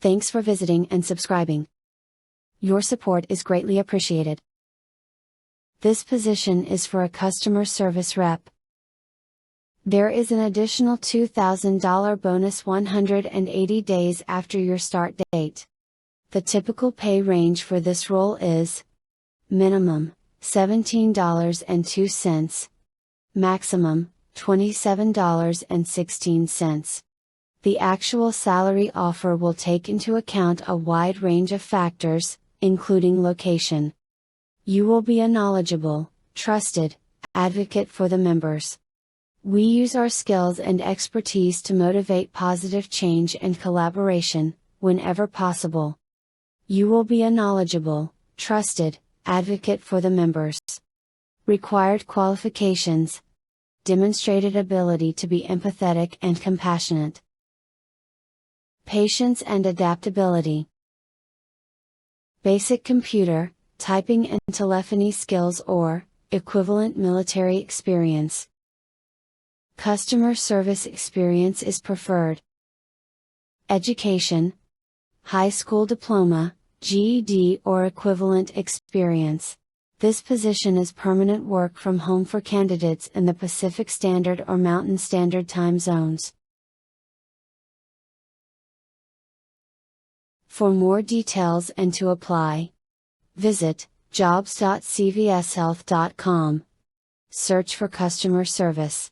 Thanks for visiting and subscribing. Your support is greatly appreciated. This position is for a customer service rep. There is an additional $2,000 bonus 180 days after your start date. The typical pay range for this role is minimum $17.02, maximum $27.16. The actual salary offer will take into account a wide range of factors, including location. You will be a knowledgeable, trusted advocate for the members. We use our skills and expertise to motivate positive change and collaboration, whenever possible. You will be a knowledgeable, trusted advocate for the members. Required qualifications: demonstrated ability to be empathetic and compassionate, patience and adaptability, basic computer, typing and telephony skills or equivalent military experience. Customer service experience is preferred. Education: high school diploma, GED or equivalent experience. This position is permanent work from home for candidates in the Pacific Standard or Mountain Standard time zones. For more details and to apply, visit jobs.cvshealth.com. Search for customer service.